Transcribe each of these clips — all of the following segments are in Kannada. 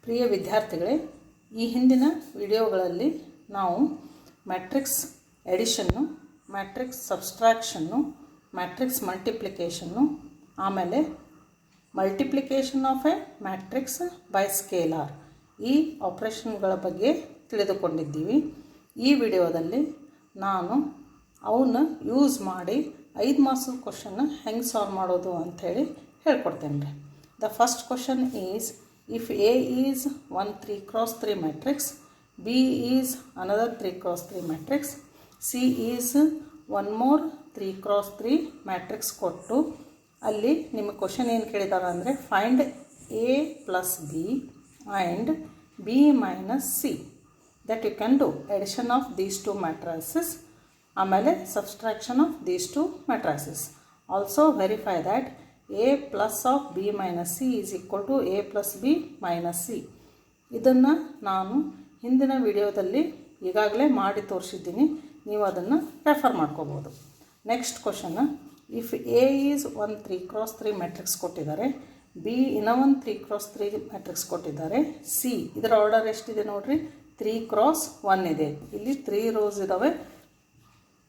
ಪ್ರಿಯ ವಿದ್ಯಾರ್ಥಿಗಳೇ, ಈ ಹಿಂದಿನ ವಿಡಿಯೋಗಳಲ್ಲಿ ನಾವು ಮ್ಯಾಟ್ರಿಕ್ಸ್ ಎಡಿಷನ್ನು, ಮ್ಯಾಟ್ರಿಕ್ಸ್ ಸಬ್ಸ್ಟ್ರಾಕ್ಷನ್ನು, ಮ್ಯಾಟ್ರಿಕ್ಸ್ ಮಲ್ಟಿಪ್ಲಿಕೇಷನ್ನು, ಆಮೇಲೆ multiplication of A matrix by scalar ಈ ಆಪ್ರೇಷನ್ಗಳ ಬಗ್ಗೆ ತಿಳಿದುಕೊಂಡಿದ್ದೀವಿ. ಈ ವಿಡಿಯೋದಲ್ಲಿ ನಾನು ಅವನ್ನ ಯೂಸ್ ಮಾಡಿ 5 ಮಾರ್ಕ್ಸ್ ಕ್ವಶನ್ನ ಹೆಂಗೆ ಸಾಲ್ವ್ ಮಾಡೋದು ಅಂಥೇಳಿ ಹೇಳ್ಕೊಡ್ತೇನೆ ರೀ. The first question is, if A is one 3x3 matrix, B is another 3x3 matrix, C is one more 3x3 matrix ಕೊಟ್ಟು ಅಲ್ಲಿ ನಿಮ್ಮ ಕ್ವಶನ್ ಏನು ಕೇಳಿದಾರೆ ಅಂದರೆ find A plus B and B minus C. that you can do addition of these two matrices, ಆಮೇಲೆ subtraction of these two matrices. Also verify that A plus of B minus C is equal to A plus B minus C. ಇದನ್ನು ನಾನು ಹಿಂದಿನ ವಿಡಿಯೋದಲ್ಲಿ ಈಗಾಗಲೇ ಮಾಡಿ ತೋರಿಸಿದ್ದೀನಿ, ನೀವು ಅದನ್ನು ರೆಫರ್ ಮಾಡ್ಕೋಬೋದು. Next question, if A is ಒಂದು 3x3 ಮ್ಯಾಟ್ರಿಕ್ಸ್ ಕೊಟ್ಟಿದ್ದಾರೆ, B ಇನ್ನೊಂದು 3x3 ಮ್ಯಾಟ್ರಿಕ್ಸ್ ಕೊಟ್ಟಿದ್ದಾರೆ, C ಇದರ ಆರ್ಡರ್ ಎಷ್ಟಿದೆ ನೋಡಿರಿ, 3x1 ಇದೆ. ಇಲ್ಲಿ 3 ರೋಸ್ ಇದ್ದಾವೆ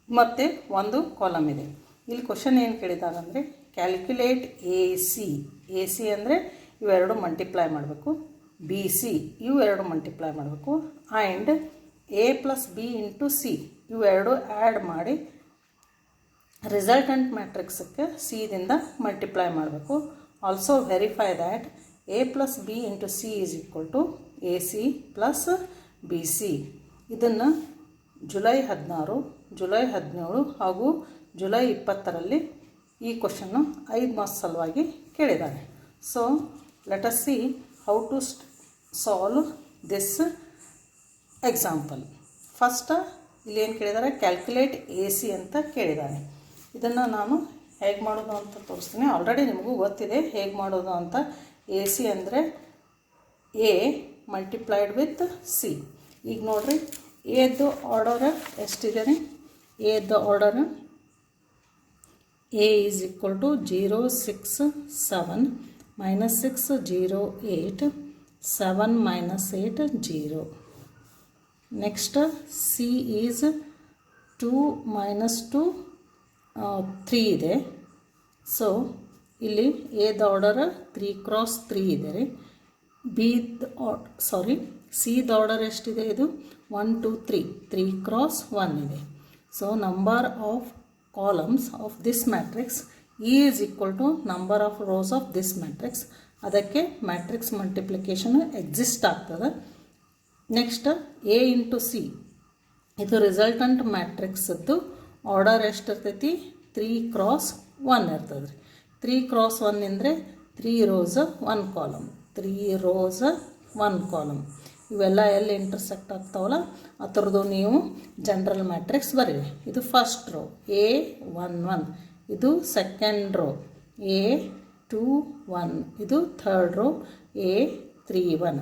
ಮತ್ತು ಒಂದು ಕಾಲಮ್ ಇದೆ. ಇಲ್ಲಿ ಕ್ವಶನ್ ಏನು ಕೇಳಿದ್ದಾರೆ ಅಂದರೆ ಕ್ಯಾಲ್ಕ್ಯುಲೇಟ್ ಎ ಸಿ ಅಂದರೆ ಇವೆರಡು ಮಲ್ಟಿಪ್ಲೈ ಮಾಡಬೇಕು, ಬಿ ಸಿ ಇವೆರಡು ಮಲ್ಟಿಪ್ಲೈ ಮಾಡಬೇಕು, and A plus B into C ಇವೆರಡು ಆ್ಯಡ್ ಮಾಡಿ ರಿಸಲ್ಟೆಂಟ್ ಮ್ಯಾಟ್ರಿಕ್ಸಕ್ಕೆ ಸಿದಿಂದ ಮಲ್ಟಿಪ್ಲೈ ಮಾಡಬೇಕು. Also verify that A plus B into C is equal to A C plus B C. ಇದನ್ನು ಜುಲೈ 16, ಜುಲೈ 17 ಹಾಗೂ ಜುಲೈ 20ರಲ್ಲಿ ಈ ಕ್ವಶನ್ನು 5 ಮಾರ್ಕ್ಸ್ ಸಲುವಾಗಿ ಕೇಳಿದ್ದಾರೆ. So let us see how to solve this example. First ಇಲ್ಲಿ ಏನು ಕೇಳಿದ್ದಾರೆ, ಕ್ಯಾಲ್ಕುಲೇಟ್ ಎ ಸಿ ಅಂತ ಕೇಳಿದ್ದಾರೆ. ಇದನ್ನು ನಾನು ಹೇಗೆ ಮಾಡೋದು ಅಂತ ತೋರಿಸ್ತೀನಿ. ಆಲ್ರೆಡಿ ನಿಮಗೂ ಗೊತ್ತಿದೆ ಹೇಗೆ ಮಾಡೋದು ಅಂತ. ಎ ಸಿ ಅಂದರೆ ಎ ಮಲ್ಟಿಪ್ಲೈಡ್ ವಿತ್ ಸಿ. ಈಗ ನೋಡಿರಿ, ಎದ್ದು ಆರ್ಡರ್ ಎಷ್ಟಿದೆ ರೀ, ಎದ್ದು order A is equal to 0, 6, 7, minus 6, 0, 8, 7 minus 8, 0. Next, C is 2 minus 2, 3 ಇದೆ. ಸೊ ಇಲ್ಲಿ ಎದ ಆರ್ಡರ್ 3x3 ಇದೆ ರೀ. ಸಿದ ಆರ್ಡರ್ ಎಷ್ಟಿದೆ, ಇದು 1, 2, 3, 3x1 ಇದೆ. So number of columns of this matrix E is equal to number of rows of this matrix. ಅದಕ್ಕೆ ಮ್ಯಾಟ್ರಿಕ್ಸ್ ಮಲ್ಟಿಪ್ಲಿಕೇಶನ್ ಎಕ್ಸಿಸ್ಟ್ ಆಗ್ತದೆ. ನೆಕ್ಸ್ಟ್ ಎ ಇಂಟು ಸಿ ಇದು ರಿಸಲ್ಟೆಂಟ್ ಮ್ಯಾಟ್ರಿಕ್ಸದ್ದು ಆರ್ಡರ್ ಎಷ್ಟು ಇರ್ತೈತಿ, 3x1 ಇರ್ತದೆ ರೀ. 3x1 ಅಂದರೆ 3 ರೋಸ್ 1 ಕಾಲಮ್, 3 ರೋಸ್ 1 ಕಾಲಮ್. ಇವೆಲ್ಲ ಎಲ್ಲಿ ಇಂಟರ್ಸೆಕ್ಟ್ ಆಗ್ತಾವಲ್ಲ ಆ ಥರದ್ದು ನೀವು ಜನರಲ್ ಮ್ಯಾಟ್ರಿಕ್ಸ್ ಬರೀರಿ. ಇದು ಫಸ್ಟ್ ರೋ A11, ಇದು ಸೆಕೆಂಡ್ ರೋ A21, ಇದು ಥರ್ಡ್ ರೋ A31.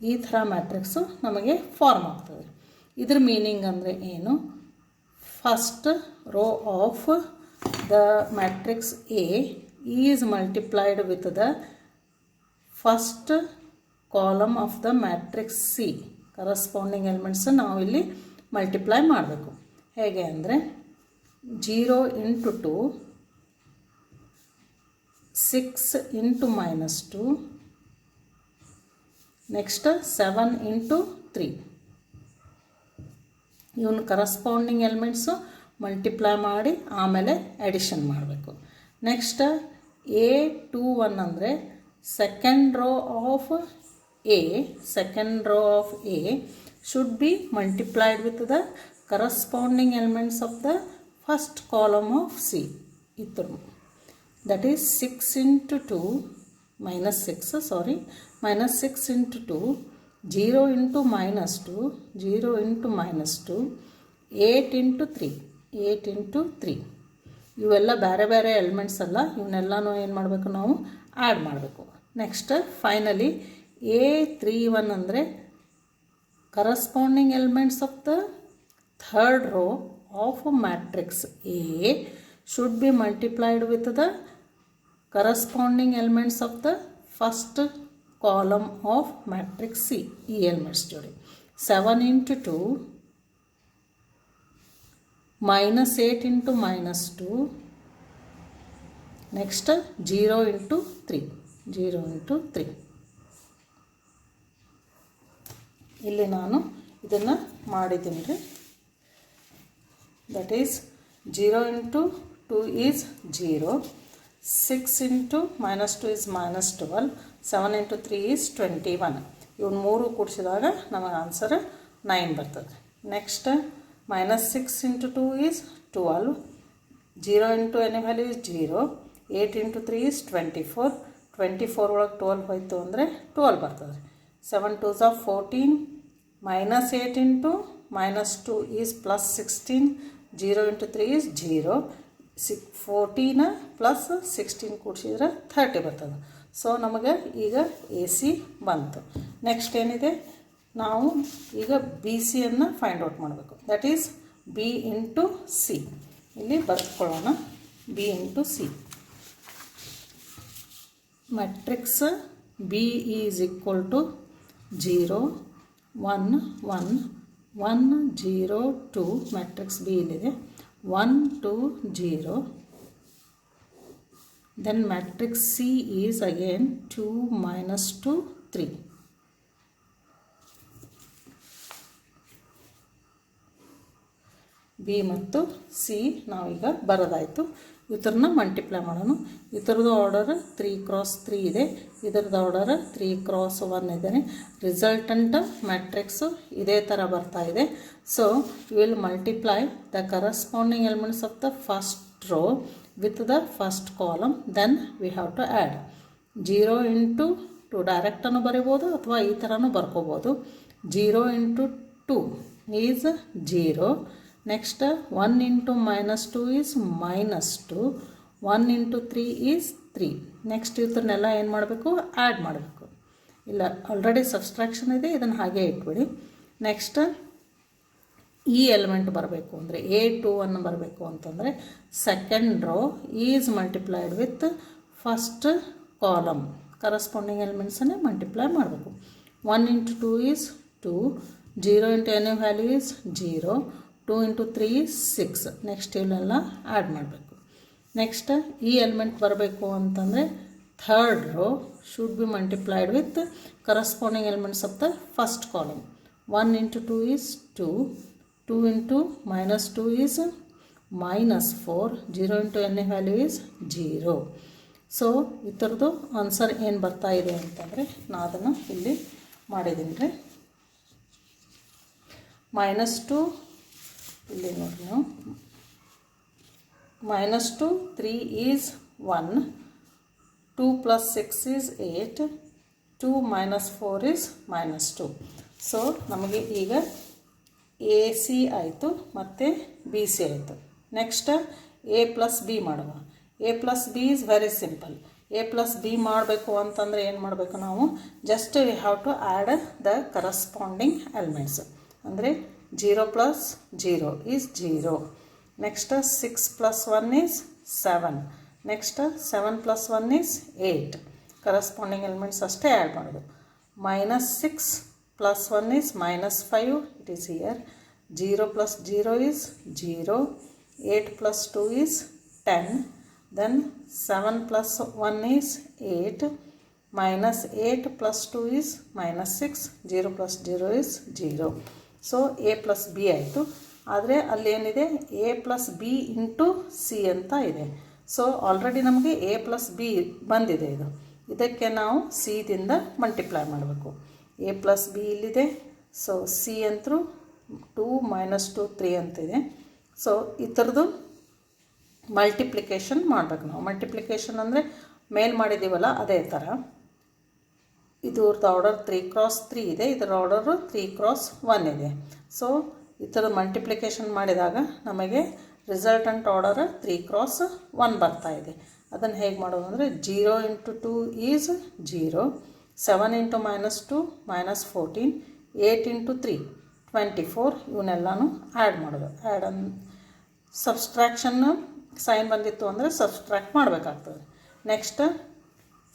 ಈ ಥರ ಮ್ಯಾಟ್ರಿಕ್ಸು ನಮಗೆ ಫಾರ್ಮ್ ಆಗ್ತದೆ. ಇದ್ರ ಮೀನಿಂಗ್ ಅಂದರೆ ಏನು, first row of the matrix A is multiplied with the first column of the matrix C. Corresponding elements ನಾವು ಇಲ್ಲಿ ಮಲ್ಟಿಪ್ಲೈ ಮಾಡಬೇಕು. ಹೇಗೆ ಅಂದರೆ 0 ಇಂಟು 2, 6 ಇಂಟು -2, ನೆಕ್ಸ್ಟ್ 7 ಇಂಟು 3. ಇವನು ಕರಸ್ಪಾಂಡಿಂಗ್ ಎಲಿಮೆಂಟ್ಸು ಮಲ್ಟಿಪ್ಲೈ ಮಾಡಿ ಆಮೇಲೆ ಎಡಿಷನ್ ಮಾಡಬೇಕು. ನೆಕ್ಸ್ಟ್ A21 ಅಂದರೆ second row of second row of A should be multiplied with the corresponding elements of the first column of C. That is 6 into 2 minus 6 into 2, 0 into -2, 0 into -2, 8 into 3. ಇವೆಲ್ಲ ಬೇರೆ ಬೇರೆ ಎಲಿಮೆಂಟ್ಸ್ ಅಲ್ಲ, ಇವನ್ನೆಲ್ಲನೂ ಏನು ಮಾಡಬೇಕು, ನಾವು ಆ್ಯಡ್ ಮಾಡಬೇಕು. ನೆಕ್ಸ್ಟ್ ಫೈನಲಿ A31 ಅಂದರೆ corresponding elements of the third row of matrix A should be multiplied with the corresponding elements of the first column of matrix C ಈ ಎಲಿಮೆಂಟ್ಸ್ ಜೋಡಿ 7 into 2 minus 8 into minus 2 next 0 into 3 0 into 3 ಇಲ್ಲಿ ನಾನು ಇದನ್ನು ಮಾಡಿದ್ದೀನಿ ರೀ. That is 0 into 2 is 0, 6 into minus 2 is minus 12, 7 into 3 is 21. ಇವನು 3 ಕೂಡಿಸಿದಾಗ ನಮಗೆ ಆನ್ಸರ್ 9 ಬರ್ತದೆ. Next minus 6 into 2 is 12, 0 into any value is 0, 8 into 3 is 24, 24 ಒಳಗೆ 12 ಹೋಯಿತು ಅಂದರೆ 12 ಬರ್ತದೆ. 7 2s are 14, minus 8 into minus 2 is plus 16, 0 into 3 is 0, 14 plus 16 ಕೂಡಿಸಿದ್ರೆ 30 ಬರ್ತದೆ. ಸೊ ನಮಗೆ ಈಗ ಎ ಸಿ ಬಂತು. ನೆಕ್ಸ್ಟ್ ಏನಿದೆ, ನಾವು ಈಗ ಬಿ ಸಿಯನ್ನು ಫೈಂಡ್ ಔಟ್ ಮಾಡಬೇಕು. That is B into C. ಇಲ್ಲಿ ಬರ್ಕೊಳ್ಳೋಣ, B into C. Matrix B is equal to 0 1 1 1 0 2. Matrix B ಇಲ್ಲಿದೆ 1 2 0. Then matrix C is again 2 minus 2 3. B ಮತ್ತು ಸಿ ನಾವೀಗ ಬರೋದಾಯಿತು. ಇದನ್ನು ಮಲ್ಟಿಪ್ಲೈ ಮಾಡೋಣ. ಇದರದ್ದು ಆರ್ಡರ್ 3 x 3 ಇದೆ, ಇದರದ್ದು ಆರ್ಡರ್ 3 x 1 ಇದೆ. ರಿಸಲ್ಟಂಟ್ ಮ್ಯಾಟ್ರಿಕ್ಸು ಇದೇ ಥರ ಬರ್ತಾ ಇದೆ. So will multiply the corresponding elements of the first rho with the first column, then we have to add 0 into 2. Direct ಅನ್ನು ಬರೀಬೋದು ಅಥವಾ ಈ ಥರನೂ ಬರ್ಕೋಬೋದು. 0 into 2 is 0. Next 1 into minus 2 is minus 2, 1 into 3 is 3. Next ಇದನ್ನೆಲ್ಲ ಏನು ಮಾಡಬೇಕು, ಆ್ಯಡ್ ಮಾಡಬೇಕು. ಇಲ್ಲ, ಆಲ್ರೆಡಿ ಸಬ್ಸ್ಟ್ರಾಕ್ಷನ್ ಇದೆ, ಇದನ್ನು ಹಾಗೆ ಇಟ್ಬಿಡಿ. ನೆಕ್ಸ್ಟ್ ಈ ಎಲಿಮೆಂಟ್ ಬರಬೇಕು ಅಂದರೆ A2 ಅನ್ನು ಬರಬೇಕು ಅಂತಂದರೆ second row is multiplied with first column. Corresponding ಎಲಿಮೆಂಟ್ಸನ್ನೇ ಮಲ್ಟಿಪ್ಲೈ ಮಾಡಬೇಕು. 1 into 2 is 2, 0 into any value is 0, 2 into 3 is 6. Next ಇವನ್ನೆಲ್ಲ ಆ್ಯಡ್ ಮಾಡಬೇಕು. ನೆಕ್ಸ್ಟ್ ಈ ಎಲಿಮೆಂಟ್ ಬರಬೇಕು ಅಂತಂದರೆ third row should be multiplied with corresponding elements of the first column. 1 into 2 is 2, 2 into minus 2 is minus 4, 0 into any value is 0. So ಇದರದ್ದು ಆನ್ಸರ್ ಏನು ಬರ್ತಾ ಇದೆ ಅಂತಂದರೆ ನಾನು ಅದನ್ನು ಇಲ್ಲಿ ಮಾಡಿದ್ದೀನಿ ರೀ. -2 ಇಲ್ಲಿ ನೋಡಿ ನಾವು -2 3 is 1, 2 plus 6 is 8, 2 minus 4 is -2. So ನಮಗೆ ಈಗ ಎ ಸಿ ಆಯಿತು ಮತ್ತು ಬಿ ಸಿ ಆಯಿತು. ನೆಕ್ಸ್ಟ್ ಎ ಪ್ಲಸ್ ಬಿ ಮಾಡುವ. A plus B is very simple. A plus B ಮಾಡಬೇಕು ಅಂತಂದರೆ ಏನು ಮಾಡಬೇಕು ನಾವು, just we have to add the corresponding elements. ಅಂದರೆ 0 plus 0 is 0. Next 6 plus 1 is 7. Next 7 plus 1 is 8. Corresponding elements ಅಷ್ಟೇ ಆ್ಯಡ್ ಮಾಡೋದು. -6 plus 1 is -5, it is here. 0 plus 0 is 0, 8 plus 2 is 10, then 7 plus 1 is 8, -8 plus 2 is -6, 0 plus 0 is 0. So A plus B ಆಯಿತು. ಆದರೆ ಅಲ್ಲೇನಿದೆ A plus B into C ಅಂತ ಇದೆ. ಸೊ ಆಲ್ರೆಡಿ ನಮಗೆ ಎ ಪ್ಲಸ್ ಬಿ ಬಂದಿದೆ. ಇದಕ್ಕೆ ನಾವು ಸಿದಿಂದ ಮಲ್ಟಿಪ್ಲೈ ಮಾಡಬೇಕು. ಎ ಪ್ಲಸ್ ಬಿ ಇಲ್ಲಿದೆ. ಸೊ ಸಿ ಅಂತರೂ 2 - 2 3 ಅಂತಿದೆ. ಸೊ ಈ ಥರದ್ದು ಮಲ್ಟಿಪ್ಲಿಕೇಶನ್ ಮಾಡಬೇಕು ನಾವು. ಮಲ್ಟಿಪ್ಲಿಕೇಶನ್ ಅಂದರೆ ಮೇಲ್ ಮಾಡಿದ್ದೀವಲ್ಲ ಅದೇ ಥರ. ಇದ್ರದ್ದು ಆರ್ಡರ್ 3 x 3 ಇದೆ, ಇದರ ಆರ್ಡರು 3 x 1 ಇದೆ. ಸೊ ಈ ಥರ ಮಲ್ಟಿಪ್ಲಿಕೇಶನ್ ಮಾಡಿದಾಗ ನಮಗೆ ರಿಸಲ್ಟಂಟ್ ಆರ್ಡರ್ 3 x 1 ಬರ್ತಾ ಇದೆ. ಅದನ್ನು ಹೇಗೆ ಮಾಡೋದು ಅಂದರೆ 0 into 2 is 0, 7 into -2 -14, 8 into 3 24. ಇವನ್ನೆಲ್ಲನೂ add ಮಾಡೋದು. ಆ್ಯಡ್ ಸಬ್ಸ್ಟ್ರಾಕ್ಷನ್ ಸೈನ್ ಬಂದಿತ್ತು ಅಂದರೆ ಸಬ್ಸ್ಟ್ರಾಕ್ಟ್ ಮಾಡಬೇಕಾಗ್ತದೆ. Next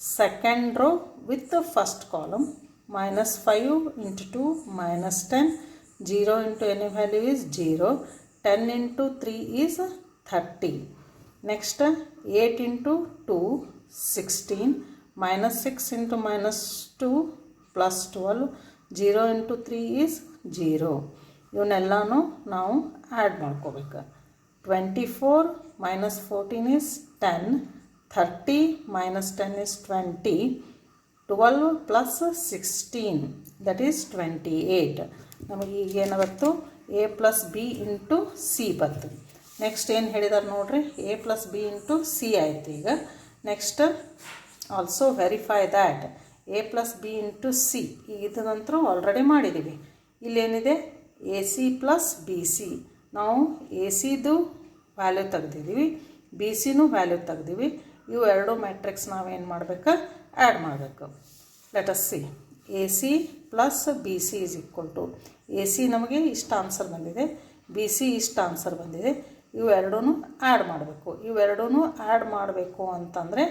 second row with the first column, minus 5 into 2 minus 10, 0 into any value is 0, 10 into 3 is 30. Next 8 into 2 16, minus 6 into minus 2 plus 12, 0 into 3 is 0. ಇವನ್ನೆಲ್ಲನೂ ನಾವು ಆ್ಯಡ್ ಮಾಡ್ಕೋಬೇಕು. 24 minus 14 is 10, 30 minus 10 is 20, 12 plus 16 that is 28. ನಮಗೆ ಈಗ ಏನಾಗುತ್ತೆ a plus b into c ಬರ್ತದೆ. ನೆಕ್ಸ್ಟ್ ಏನು ಹೇಳಿದಾರೆ ನೋಡ್ರಿ, a plus b into c ಆಯಿತು. ಈಗ next also verify that a plus b into c. ಈಗ ಇದನ್ನಂತರೂ ಆಲ್ರೆಡಿ ಮಾಡಿದ್ದೀವಿ. ಇಲ್ಲೇನಿದೆ A C plus B C. ನಾವು ಎ ಸಿದು ವ್ಯಾಲ್ಯೂ ತೆಗ್ದಿದ್ದೀವಿ, ಬಿ ಸಿನೂ ವ್ಯಾಲ್ಯೂ ತೆಗ್ದೀವಿ. ಇವು ಎರಡು ಮ್ಯಾಟ್ರಿಕ್ಸ್ ನಾವೇನು ಮಾಡಬೇಕು, ಆ್ಯಡ್ ಮಾಡಬೇಕು. Let us see A C plus B C is equal to, A C ನಮಗೆ ಇಷ್ಟು ಆನ್ಸರ್ ಬಂದಿದೆ, ಬಿ ಸಿ ಇಷ್ಟು ಆನ್ಸರ್ ಬಂದಿದೆ. ಇವೆರಡೂ ಆ್ಯಡ್ ಮಾಡಬೇಕು. ಇವೆರಡೂ ಆ್ಯಡ್ ಮಾಡಬೇಕು ಅಂತಂದರೆ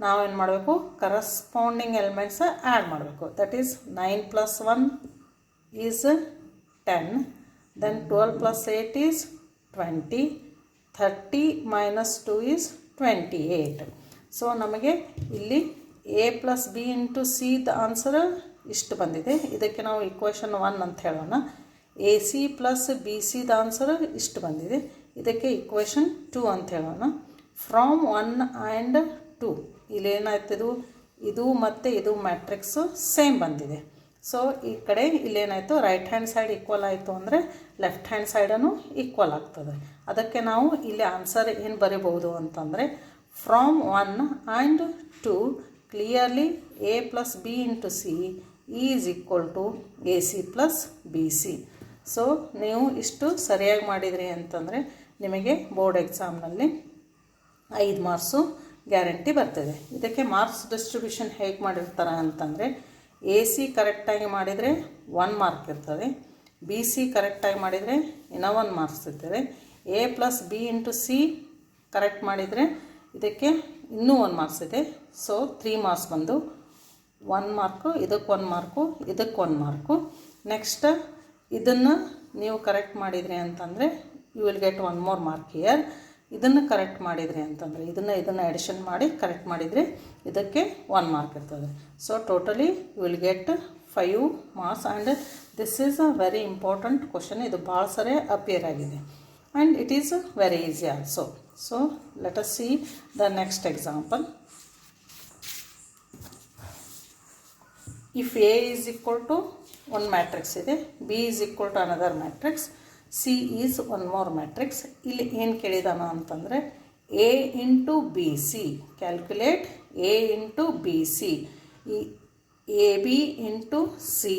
ನಾವೇನು ಮಾಡಬೇಕು, ಕರಸ್ಪಾಂಡಿಂಗ್ ಎಲಿಮೆಂಟ್ಸ್ ಆ್ಯಡ್ ಮಾಡಬೇಕು. That is 9 plus 1 is 10, then 12 plus 8 is 20, 30 minus 2 is 28. So ನಮಗೆ ಇಲ್ಲಿ A plus B into C the answer ಇಷ್ಟು ಬಂದಿದೆ. ಇದಕ್ಕೆ ನಾವು ಇಕ್ವೇಷನ್ 1 ಅಂತ ಹೇಳೋಣ. A C plus B C the answer ಇಷ್ಟು ಬಂದಿದೆ. ಇದಕ್ಕೆ ಇಕ್ವೇಷನ್ 2 ಅಂತ ಹೇಳೋಣ. ಫ್ರಾಮ್ 1 ಆ್ಯಂಡ್ 2 ಇಲ್ಲೇನಾಯ್ತು, ಇದು ಮತ್ತು ಇದು ಮ್ಯಾಟ್ರಿಕ್ಸು ಸೇಮ್ ಬಂದಿದೆ. ಸೊ ಈ ಕಡೆ ಇಲ್ಲೇನಾಯಿತು, ರೈಟ್ ಹ್ಯಾಂಡ್ ಸೈಡ್ ಈಕ್ವಲ್ ಆಯಿತು ಅಂದರೆ ಲೆಫ್ಟ್ ಹ್ಯಾಂಡ್ ಸೈಡನ್ನು ಈಕ್ವಲ್ ಆಗ್ತದೆ. ಅದಕ್ಕೆ ನಾವು ಇಲ್ಲಿ ಆನ್ಸರ್ ಏನು ಬರೀಬಹುದು ಅಂತಂದರೆ, from 1 and 2 clearly A plus B into C is equal to A C plus B C. So ನೀವು ಇಷ್ಟು ಸರಿಯಾಗಿ ಮಾಡಿದ್ರಿ ಅಂತಂದರೆ ನಿಮಗೆ ಬೋರ್ಡ್ ಎಕ್ಸಾಮ್ನಲ್ಲಿ 5 ಮಾರ್ಕ್ಸು ಗ್ಯಾರಂಟಿ ಬರ್ತದೆ. ಇದಕ್ಕೆ ಮಾರ್ಕ್ಸ್ ಡಿಸ್ಟ್ರಿಬ್ಯೂಷನ್ ಹೇಗೆ ಮಾಡಿರ್ತಾರೆ ಅಂತಂದರೆ, ಎ ಸಿ ಕರೆಕ್ಟಾಗಿ ಮಾಡಿದರೆ 1 ಮಾರ್ಕ್ ಇರ್ತದೆ, ಬಿ ಸಿ ಕರೆಕ್ಟಾಗಿ ಮಾಡಿದರೆ ಇನ್ನೂ 1 ಮಾರ್ಕ್ಸ್ ಇರ್ತದೆ. A plus B into C correct ಮಾಡಿದರೆ ಇದಕ್ಕೆ ಇನ್ನೂ 1 ಮಾರ್ಕ್ಸ್ ಇದೆ. ಸೊ 3 ಮಾರ್ಕ್ಸ್ ಬಂದು 1 ಮಾರ್ಕು, ಇದಕ್ಕೆ 1 ಮಾರ್ಕು, ಇದಕ್ಕೆ 1 ಮಾರ್ಕು. ನೆಕ್ಸ್ಟ್ ಇದನ್ನು ನೀವು ಕರೆಕ್ಟ್ ಮಾಡಿದ್ರಿ ಅಂತಂದರೆ you will get 1 more mark here. ಇದನ್ನು ಕರೆಕ್ಟ್ ಮಾಡಿದ್ರಿ ಅಂತಂದರೆ ಇದನ್ನು ಎಡಿಷನ್ ಮಾಡಿ ಕರೆಕ್ಟ್ ಮಾಡಿದರೆ ಇದಕ್ಕೆ 1 ಮಾರ್ಕ್ ಇರ್ತದೆ. So totally you will get 5 marks. And this is a very important question. ಇದು ಭಾಳ ಸರಿ ಅಪಿಯರ್ ಆಗಿದೆ and it is very easy also. So let us see the next example. If A is equal to 1 matrix ಇದೆ, B is equal to another matrix, C is 1 more matrix. ಇಲ್ಲಿ ಏನು ಕೇಳಿದಾನ ಅಂತಂದರೆ A into B C, calculate A into B C, A B into C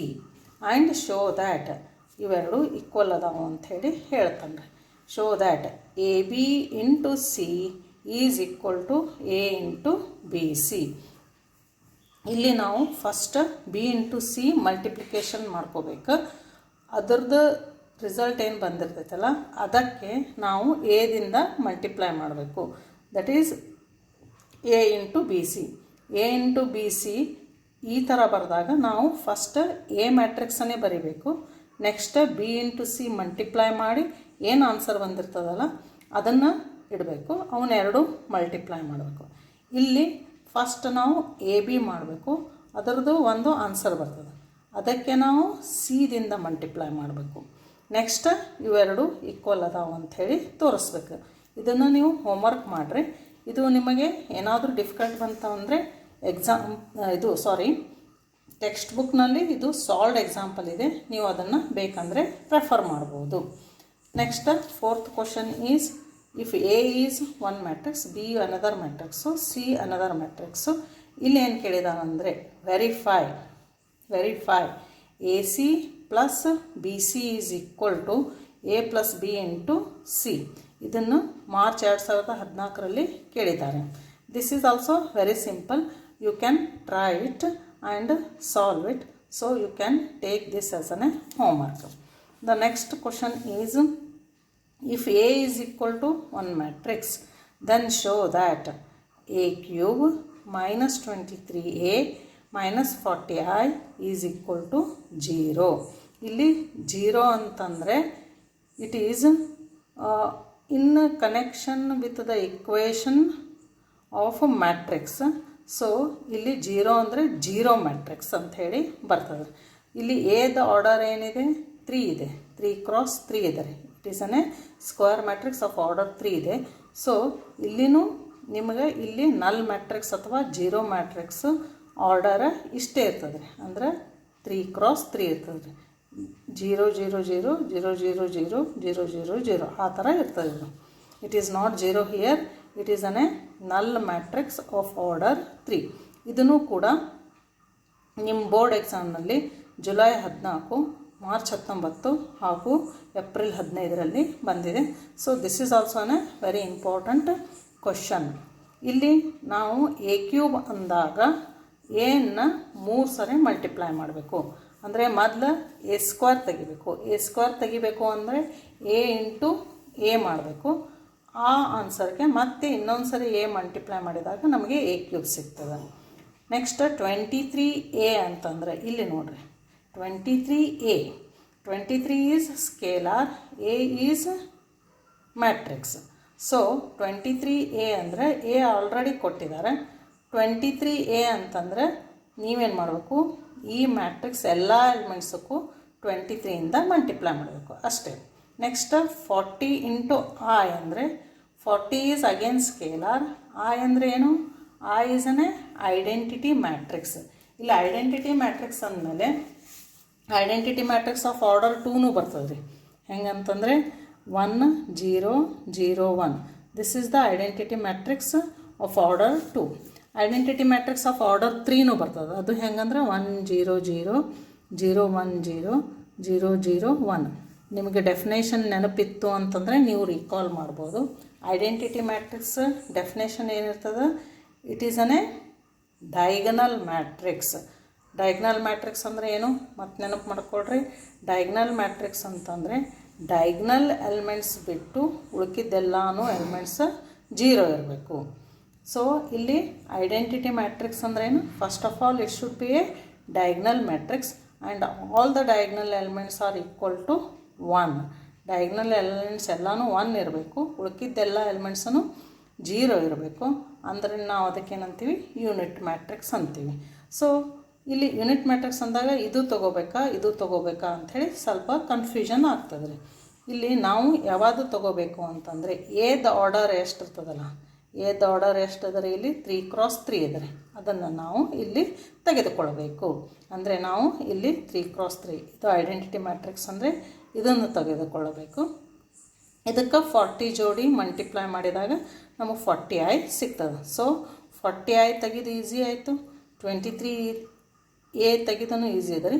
and show that ಇವೆರಡು ಈಕ್ವಲ್ ಅದಾವು ಅಂಥೇಳಿ ಹೇಳ್ತಾನೆ. Show that A B into C is equal to A into B C. ಇಲ್ಲಿ ನಾವು first B into C multiplication ಮಾಡ್ಕೋಬೇಕು. ಅದರದ್ದು ರಿಸಲ್ಟ್ ಏನು ಬಂದಿರ್ತೈತಲ್ಲ ಅದಕ್ಕೆ ನಾವು ಎದಿಂದ ಮಲ್ಟಿಪ್ಲೈ ಮಾಡಬೇಕು. That is A into B C. A into B C ಈ ಥರ ಬರೆದಾಗ ನಾವು ಫಸ್ಟ್ ಎ ಮ್ಯಾಟ್ರಿಕ್ಸನ್ನೇ ಬರೀಬೇಕು. Next B into C multiply ಮಾಡಿ ಏನು ಆನ್ಸರ್ ಬಂದಿರ್ತದಲ್ಲ ಅದನ್ನು ಇಡಬೇಕು, ಅವನ್ನೆರಡು ಮಲ್ಟಿಪ್ಲೈ ಮಾಡಬೇಕು. ಇಲ್ಲಿ ಫಸ್ಟ್ ನಾವು ಎ ಬಿ ಮಾಡಬೇಕು, ಅದರದ್ದು ಒಂದು ಆನ್ಸರ್ ಬರ್ತದೆ, ಅದಕ್ಕೆ ನಾವು ಸಿದಿಂದ ಮಲ್ಟಿಪ್ಲೈ ಮಾಡಬೇಕು. ನೆಕ್ಸ್ಟ್ ಇವೆರಡು ಈಕ್ವಲ್ ಅದಾವು ಅಂಥೇಳಿ ತೋರಿಸ್ಬೇಕು. ಇದನ್ನು ನೀವು ಹೋಮ್ವರ್ಕ್ ಮಾಡಿರಿ. ಇದು ನಿಮಗೆ ಏನಾದರೂ ಡಿಫಿಕಲ್ಟ್ ಬಂತ ಅಂದರೆ ಟೆಕ್ಸ್ಟ್ ಬುಕ್ನಲ್ಲಿ ಇದು ಸಾಲ್ವ್ಡ್ ಎಕ್ಸಾಂಪಲ್ ಇದೆ, ನೀವು ಅದನ್ನು ಬೇಕಂದರೆ ರೆಫರ್ ಮಾಡ್ಬೋದು. Next 4th question is, if A is 1 matrix, B another matrix, C another matrix. ಇಲ್ಲಿ ಏನು ಕೇಳಿದಾನಂದರೆ verify A C plus B C is equal to A plus B into C. ಇದನ್ನು ಮಾರ್ಚ್ 2014ರಲ್ಲಿ ಕೇಳಿದ್ದಾರೆ. This is also very simple. You can try it and solve it. So you can take this as an a homework. The next question is, if A is equal to 1 matrix, then show that A cube minus 23a minus 40i is equal to 0. ಇಲ್ಲಿ 0 ಅಂತಂದರೆ it is in connection with the equation of a matrix. So ಇಲ್ಲಿ 0 ಅಂದರೆ 0 ಮ್ಯಾಟ್ರಿಕ್ಸ್ ಅಂತ ಹೇಳಿ ಬರ್ತದೆ. ಇಲ್ಲಿ ಎದ ಆರ್ಡರ್ ಏನಿದೆ 3 ಇದೆ, 3 × 3 ಇದೆ ರೀ. It is an A square matrix of order 3 ಇದೆ. ಸೊ ಇಲ್ಲಿನೂ ನಿಮಗೆ ಇಲ್ಲಿ ನಲ್ ಮ್ಯಾಟ್ರಿಕ್ಸ್ ಅಥವಾ 0 ಮ್ಯಾಟ್ರಿಕ್ಸ್ ಆರ್ಡರ್ ಇಷ್ಟೇ ಇರ್ತದೆ ರೀ. ಅಂದರೆ 3 × 3 ಇರ್ತದೆ ರೀ. 0 0 0 0 0 0 0 0 0 ಆ ಥರ ಇರ್ತದೆ ಇದು. It is not 0 here, it is an a null matrix of order 3. ಇದನ್ನು ಕೂಡ ನಿಮ್ಮ ಬೋರ್ಡ್ ಎಕ್ಸಾಮ್ನಲ್ಲಿ ಜುಲೈ 14, ಮಾರ್ಚ್ 19 ಹಾಗೂ ಏಪ್ರಿಲ್ 15ರಲ್ಲಿ ಬಂದಿದೆ. So this is also an A very important question. ಇಲ್ಲಿ ನಾವು ಎ ಕ್ಯೂಬ್ ಅಂದಾಗ ಎನ್ನು 3 ಸರಿ ಮಲ್ಟಿಪ್ಲೈ ಮಾಡಬೇಕು. ಅಂದರೆ ಮೊದಲು ಎ ಸ್ಕ್ವೇರ್ ತೆಗಿಬೇಕು. ಎ ಸ್ಕ್ವೇರ್ ತೆಗಿಬೇಕು ಅಂದರೆ ಎ ಇಂಟು ಎ ಮಾಡಬೇಕು. ಆ ಆನ್ಸರ್ಗೆ ಮತ್ತೆ ಇನ್ನೊಂದು ಸರಿ ಎ ಮಲ್ಟಿಪ್ಲೈ ಮಾಡಿದಾಗ ನಮಗೆ ಎ ಕ್ಯೂಬ್ ಸಿಗ್ತದೆ. ನೆಕ್ಸ್ಟ್ 23a ಅಂತಂದರೆ ಇಲ್ಲಿ ನೋಡಿರಿ, 23a, 23 is scalar, A is matrix. So 23a ಅಂದರೆ ಎ ಆಲ್ರೆಡಿ ಕೊಟ್ಟಿದ್ದಾರೆ. 23a ಅಂತಂದರೆ ನೀವೇನು ಮಾಡಬೇಕು, ಈ ಮ್ಯಾಟ್ರಿಕ್ಸ್ ಎಲ್ಲ ಎಲಿಮೆಂಟ್ಸಕ್ಕೂ 23ಇಂದ ಮಲ್ಟಿಪ್ಲೈ ಮಾಡಬೇಕು ಅಷ್ಟೇ. ನೆಕ್ಸ್ಟ್ 40 ಇಂಟು ಐ ಅಂದರೆ 40 ಈಸ್ ಅಗೇನ್ ಸ್ಕೇಲಾರ್. ಐ ಅಂದರೆ ಏನು, I is an a identity matrix. ಇಲ್ಲಿ ಐಡೆಂಟಿಟಿ ಮ್ಯಾಟ್ರಿಕ್ಸ್ ಅಂದಮೇಲೆ ಐಡೆಂಟಿಟಿ ಮ್ಯಾಟ್ರಿಕ್ಸ್ ಆಫ್ ಆರ್ಡರ್ 2ನೂ ಬರ್ತದೆ ರೀ. ಹೆಂಗಂತಂದರೆ 1 0 0 1. This is the identity matrix of order 2. Identity matrix of order 3ನೂ ಬರ್ತದೆ. ಅದು ಹೆಂಗಂದ್ರೆ 1 0 0 0 1 0 0 0 1. ನಿಮಗೆ ಡೆಫಿನೇಷನ್ ನೆನಪಿತ್ತು ಅಂತಂದರೆ ನೀವು ರೀಕಾಲ್ ಮಾಡ್ಬೋದು. ಐಡೆಂಟಿಟಿ ಮ್ಯಾಟ್ರಿಕ್ಸ್ ಡೆಫಿನೇಷನ್ ಏನಿರ್ತದೆ, it is an A diagonal matrix. Diagonal matrix ಅಂದರೆ ಏನು ಮತ್ತೆ ನೆನಪು ಮಾಡ್ಕೊಳ್ರಿ. ಡಯಾಗನಲ್ ಮ್ಯಾಟ್ರಿಕ್ಸ್ ಅಂತಂದರೆ ಡಯಾಗನಲ್ ಎಲಿಮೆಂಟ್ಸ್ ಬಿಟ್ಟು ಉಳ್ಕಿದ್ದೆಲ್ಲನೂ ಎಲಿಮೆಂಟ್ಸ್ 0 ಇರಬೇಕು. ಸೊ ಇಲ್ಲಿ ಐಡೆಂಟಿಟಿ ಮ್ಯಾಟ್ರಿಕ್ಸ್ ಅಂದ್ರೆ ಏನು, first of all it should be a diagonal matrix and all the diagonal elements are equal to 1. Diagonal elements ಎಲ್ಲನೂ 1 ಇರಬೇಕು, ಉಳ್ಕಿದ್ದೆಲ್ಲ ಎಲಿಮೆಂಟ್ಸನ್ನು 0 ಇರಬೇಕು. ಅಂದರೆ ನಾವು ಅದಕ್ಕೇನಂತೀವಿ, ಯೂನಿಟ್ ಮ್ಯಾಟ್ರಿಕ್ಸ್ ಅಂತೀವಿ. ಸೊ ಇಲ್ಲಿ ಯೂನಿಟ್ ಮ್ಯಾಟ್ರಿಕ್ಸ್ ಅಂದಾಗ ಇದು ತೊಗೋಬೇಕಾ ಅಂಥೇಳಿ ಸ್ವಲ್ಪ ಕನ್ಫ್ಯೂಷನ್ ಆಗ್ತದೆ ರೀ. ಇಲ್ಲಿ ನಾವು ಯಾವುದು ತೊಗೋಬೇಕು ಅಂತಂದರೆ ಎದ ಆರ್ಡರ್ ಎಷ್ಟು ಇರ್ತದಲ್ಲ, ಎದ ಆರ್ಡರ್ ಎಷ್ಟು ಅದ ರೀ, ಇಲ್ಲಿ 3 × 3 ಇದೆ ರೀ. ಅದನ್ನು ನಾವು ಇಲ್ಲಿ ತೆಗೆದುಕೊಳ್ಬೇಕು. ಅಂದರೆ ನಾವು ಇಲ್ಲಿ 3 × 3 ಇದು ಐಡೆಂಟಿಟಿ ಮ್ಯಾಟ್ರಿಕ್ಸ್ ಅಂದರೆ ಇದನ್ನು ತೆಗೆದುಕೊಳ್ಳಬೇಕು. ಇದಕ್ಕೆ 40 ಜೋಡಿ ಮಲ್ಟಿಪ್ಲೈ ಮಾಡಿದಾಗ ನಮಗೆ 40i ಸಿಗ್ತದೆ. ಸೊ 40i ತೆಗೆದು ಈಸಿ ಆಯಿತು. 23a ತೆಗೆದೂ ಈಸಿ ಇದೆ ರೀ.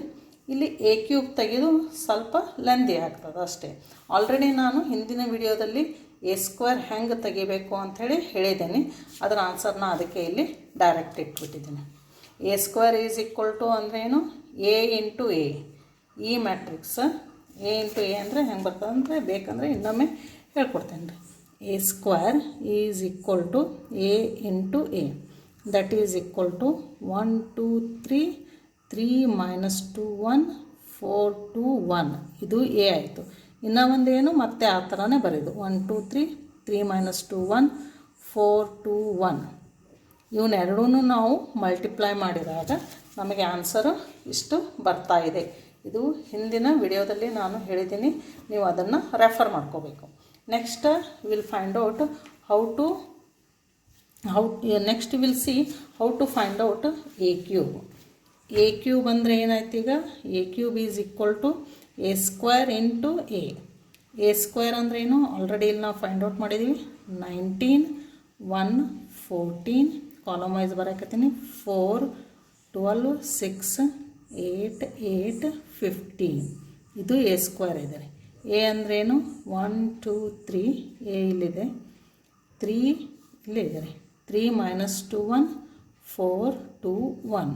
ಇಲ್ಲಿ ಎ ಕ್ಯೂಬ್ ತೆಗೆದು ಸ್ವಲ್ಪ ಲೆಂದಿ ಆಗ್ತದೆ ಅಷ್ಟೇ. ಆಲ್ರೆಡಿ ನಾನು ಹಿಂದಿನ ವಿಡಿಯೋದಲ್ಲಿ ಎ ಸ್ಕ್ವೇರ್ ಹೆಂಗೆ ತೆಗಿಬೇಕು ಅಂಥೇಳಿ ಹೇಳಿದ್ದೀನಿ. ಅದರ ಆನ್ಸರ್ನ ಅದಕ್ಕೆ ಇಲ್ಲಿ ಡೈರೆಕ್ಟ್ ಇಟ್ಬಿಟ್ಟಿದ್ದೀನಿ. A square is equal to ಅಂದರೆ ಏನು, ಎ ಇಂಟು ಎ. ಈ ಮ್ಯಾಟ್ರಿಕ್ಸ್ ಎ ಇಂಟು ಎ ಅಂದರೆ ಹೆಂಗೆ ಬರ್ತದೆ ಅಂದರೆ ಬೇಕಂದರೆ ಇನ್ನೊಮ್ಮೆ ಹೇಳ್ಕೊಡ್ತೇನೆ ರೀ. A square is equal to A into A, that is equal to 1 2 3 3 - 2 1 4 2 1. ಇದು ಎ ಆಯಿತು. ಇನ್ನೂ ಒಂದು ಏನು ಮತ್ತೆ ಆ ಥರನೇ ಬರೆಯೋದು 1 2 3 3 - 2 1 4 2 1. ಇವನ್ನೆರಡೂ ನಾವು ಮಲ್ಟಿಪ್ಲೈ ಮಾಡಿದಾಗ ನಮಗೆ ಆನ್ಸರು ಇಷ್ಟು ಬರ್ತಾ ಇದೆ. ಇದು ಹಿಂದಿನ ವಿಡಿಯೋದಲ್ಲಿ ನಾನು ಹೇಳಿದ್ದೀನಿ, ನೀವು ಅದನ್ನು ರೆಫರ್ ಮಾಡ್ಕೋಬೇಕು. Next will find out next will see how to find out A cube. A cube ಅಂದರೆ ಏನಾಯ್ತು ಈಗ, A cube is equal to A square into A. A square ಅಂದರೆ ಏನು, ಆಲ್ರೆಡಿ ಇಲ್ಲಿ ನಾವು ಫೈಂಡ್ ಔಟ್ ಮಾಡಿದ್ದೀವಿ. 19 1 14 ಕಾಲಮ್ ವೈಸ್ ಬರೋಕತ್ತೀನಿ. 4 12 6 8 8 15. ಇದು ಎ ಸ್ಕ್ವೇರ್ ಇದೆ ರೀ. ಎ ಅಂದ್ರೇನು, 1 2 3 ಎ ಇಲ್ಲಿದೆ, 3 ಇಲ್ಲೇ ಇದೆ ರೀ. 3 - 2 1 4 2 1.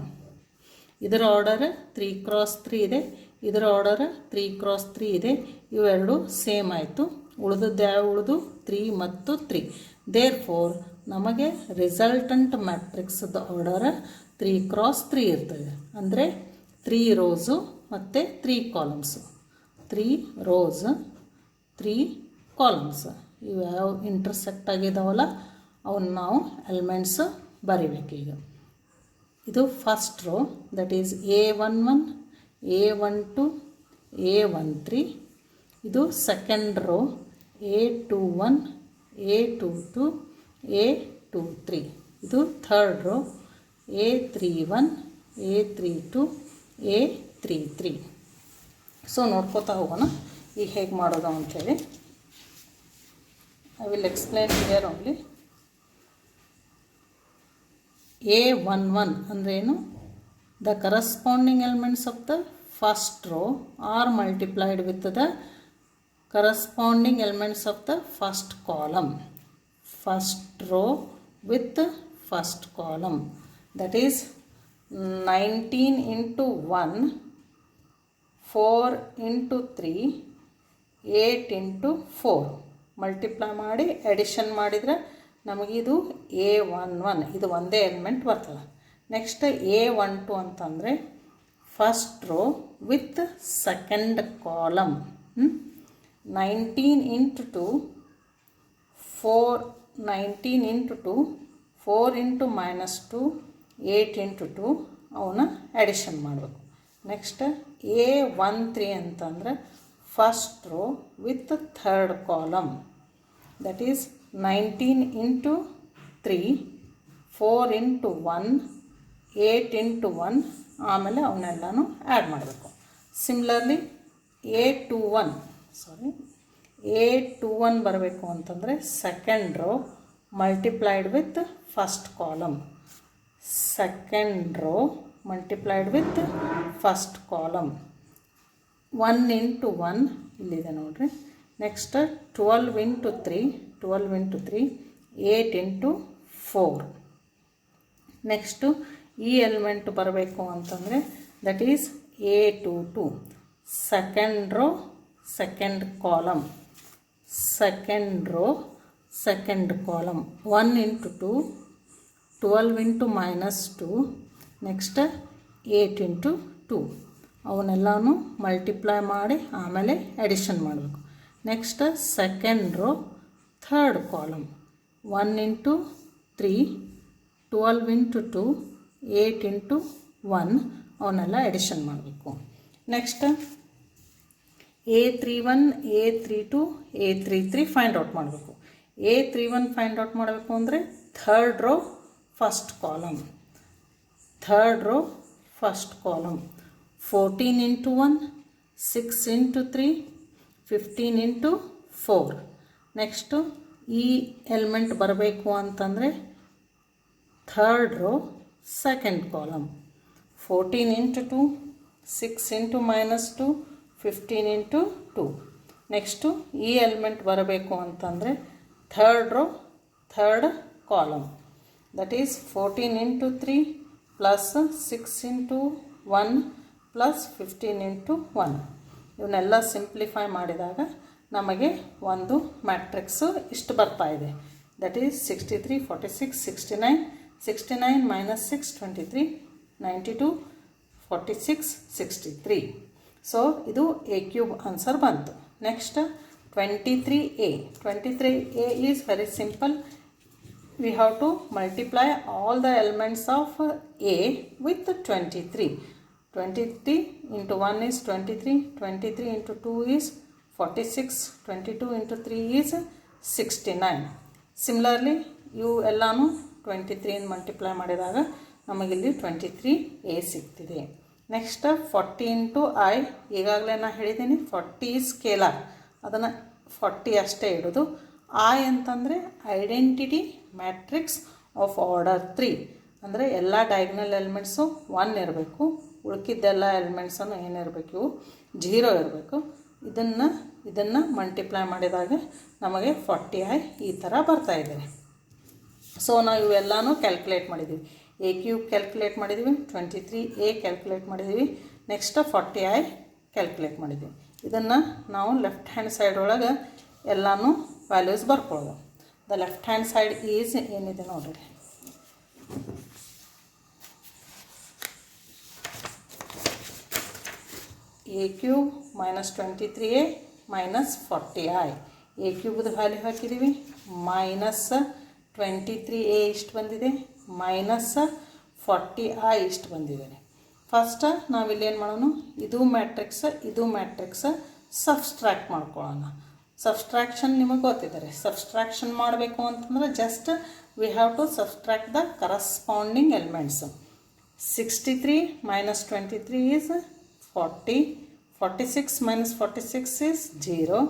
ಇದರ ಆರ್ಡರ್ 3 × 3 ಇದೆ, ಇದರ ಆರ್ಡರ್ 3 × 3 ಇದೆ. ಇವೆರಡು ಸೇಮ್ ಆಯಿತು. ಉಳಿದದ್ದು ಯಾವ ಉಳಿದು 3 ಮತ್ತು 3. ದೇರ್ ಫೋರ್ ನಮಗೆ ರಿಸಲ್ಟಂಟ್ ಮ್ಯಾಟ್ರಿಕ್ಸ್ದ ಆರ್ಡರ್ 3x3 ಇರ್ತದೆ. ಅಂದರೆ 3 ರೋಸು ಮತ್ತು 3 ಕಾಲಮ್ಸು. 3 ರೋಸ್ 3 ಕಾಲಮ್ಸ್ ಇವು ಯಾವ ಇಂಟರ್ಸೆಕ್ಟ್ ಆಗಿದ್ದಾವಲ್ಲ ಅವನ್ನ ನಾವು ಎಲಿಮೆಂಟ್ಸ್ ಬರಿಬೇಕೀಗ. ಇದು first row, that is A11 A12 A13. ಇದು second row A21 A22 A23. ಇದು third row A31 A32 A33. So ನೋಡ್ಕೋತಾ ಹೋಗೋಣ ಈಗ ಹೇಗೆ ಮಾಡೋದು ಅಂಥೇಳಿ. I will explain here only. A11 ಅಂದ್ರೇನು? The corresponding elements of the first row are multiplied with the corresponding elements of the first column. First row with the first column. That is 19 into 1, 4 into 3, 8 into 4. Multiply ಮಾಡಿ ಎಡಿಷನ್ ಮಾಡಿದರೆ ನಮಗಿದು A11 ಇದು ಒಂದೇ ಎಲಿಮೆಂಟ್ ಬರ್ತದೆ. ನೆಕ್ಸ್ಟ್ A12 ಅಂತಂದರೆ first row with second column. 19 into 2 4 19 into 2 4 into -2 8 into 2 ಅವನ್ನ ಎಡಿಷನ್ ಮಾಡಬೇಕು. ನೆಕ್ಸ್ಟ್ A13 ಅಂತಂದರೆ first row with third column. That is 19 into 3 4 into 1 8 into 1 ಆಮೇಲೆ ಅವನ್ನೆಲ್ಲನೂ ಆ್ಯಡ್ ಮಾಡಬೇಕು. ಸಿಮಿಲರ್ಲಿ A21 ಬರಬೇಕು ಅಂತಂದರೆ second row multiplied with first column. Second row multiplied with first column. 1 into 1 ಇಲ್ಲಿದೆ ನೋಡಿರಿ. Next 12 into 3 8 into 4. ನೆಕ್ಸ್ಟು ಈ ಎಲಿಮೆಂಟ್ ಬರಬೇಕು ಅಂತಂದರೆ that is A22 second row second column. Second row second column 1 into 2 12 into -2 next 8 into 2 ಅವನ್ನೆಲ್ಲನೂ ಮಲ್ಟಿಪ್ಲೈ ಮಾಡಿ ಆಮೇಲೆ ಎಡಿಷನ್ ಮಾಡಬೇಕು. Next second row third column 1 into 3 12 into 2 8 into 1 ಅವನ್ನೆಲ್ಲ ಎಡಿಷನ್ ಮಾಡಬೇಕು. Next A31 A32 A33 find out ಮಾಡಬೇಕು. A31 ಫೈಂಡ್ ಔಟ್ ಮಾಡಬೇಕು ಅಂದರೆ third row first column. Third row first column 14 into 1 6 into 3 15 into 4. Next ಈ ಎಲಿಮೆಂಟ್ ಬರಬೇಕು ಅಂತಂದರೆ third row second column 14 into 2 6 into -2 15 into 2. Next ಈ ಎಲಿಮೆಂಟ್ ಬರಬೇಕು ಅಂತಂದರೆ third row third column. That is 14 into 3 plus 6 into 1 plus 15 into 1. ಇವನ್ನೆಲ್ಲ ಸಿಂಪ್ಲಿಫೈ ಮಾಡಿದಾಗ ನಮಗೆ ಒಂದು ಮ್ಯಾಟ್ರಿಕ್ಸು ಇಷ್ಟು ಬರ್ತಾ ಇದೆ. That is 63 46 69 69 -6 23 92 46 63. ಸೊ ಇದು A ಕ್ಯೂಬ್ ಆನ್ಸರ್ ಬಂತು. Next 23A. 23A is very simple. We have to multiply all the elements of A with 23. 23 into 1 is 23, 23 into 2 is 46, 22 into 3 is 69. Similarly ಇವು ಎಲ್ಲನೂ 23 ಮಲ್ಟಿಪ್ಲೈ ಮಾಡಿದಾಗ ನಮಗಿಲ್ಲಿ 23A ಸಿಗ್ತಿದೆ. Next 40 into I. ಈಗಾಗಲೇ ನಾನು ಹೇಳಿದ್ದೀನಿ 40 ಸ್ಕೇಲಾರ್, ಅದನ್ನು 40 ಅಷ್ಟೇ ಇಡೋದು. I ಅಂತಂದರೆ ಐಡೆಂಟಿಟಿ ಮ್ಯಾಟ್ರಿಕ್ಸ್ ಆಫ್ ಆರ್ಡರ್ 3. ಅಂದರೆ ಎಲ್ಲ ಡಯಾಗ್ನಲ್ ಎಲಿಮೆಂಟ್ಸು 1 ಇರಬೇಕು, ಉಳ್ಕಿದ್ದೆಲ್ಲ ಎಲಿಮೆಂಟ್ಸನ್ನು ಏನಿರಬೇಕು 0 ಇರಬೇಕು. ಇದನ್ನು ಮಲ್ಟಿಪ್ಲೈ ಮಾಡಿದಾಗ ನಮಗೆ 40I ಈ ಥರ ಬರ್ತಾಯಿದೆ. ಸೊ ನಾವು ಇವೆಲ್ಲನೂ ಕ್ಯಾಲ್ಕುಲೇಟ್ ಮಾಡಿದ್ದೀವಿ. A ಕ್ಯೂಬ್ ಕ್ಯಾಲ್ಕುಲೇಟ್ ಮಾಡಿದ್ದೀವಿ, 23A ಕ್ಯಾಲ್ಕುಲೇಟ್ ಮಾಡಿದ್ದೀವಿ, ನೆಕ್ಸ್ಟ್ 40I ಕ್ಯಾಲ್ಕುಲೇಟ್ ಮಾಡಿದ್ದೀವಿ. ಇದನ್ನು ನಾವು ಲೆಫ್ಟ್ ಹ್ಯಾಂಡ್ ಸೈಡ್ ಒಳಗೆ ಎಲ್ಲನೂ ವ್ಯಾಲ್ಯೂಸ್ ಬರ್ಕೊಳ್ಳೋದು. The left hand side is ಏನಿದೆ ನೋಡಿರಿ, a cube minus 23a minus 40i. a ಕ್ಯೂಬ್ದು ವ್ಯಾಲ್ಯೂ ಹಾಕಿದ್ದೀವಿ, ಮೈನಸ್ 23a ಇಷ್ಟು ಬಂದಿದೆ, ಮೈನಸ್ 40i ಇಷ್ಟು ಬಂದಿದೆ. ಫಸ್ಟ್ ನಾವಿಲ್ಲಿ ಏನು ಮಾಡೋಣ, ಇದು ಮ್ಯಾಟ್ರಿಕ್ಸ್ ಸಬ್ಸ್ಟ್ರಾಕ್ಟ್ ಮಾಡ್ಕೊಳ್ಳೋಣ. ಸಬ್ಸ್ಟ್ರಾಕ್ಷನ್ ನಿಮಗೆ ಗೊತ್ತಿದ್ದಾರೆ. ಸಬ್ಸ್ಟ್ರಾಕ್ಷನ್ ಮಾಡಬೇಕು ಅಂತಂದ್ರೆ just we have to subtract the corresponding elements. 63 minus 23 is 40, 46 minus 46 is 0,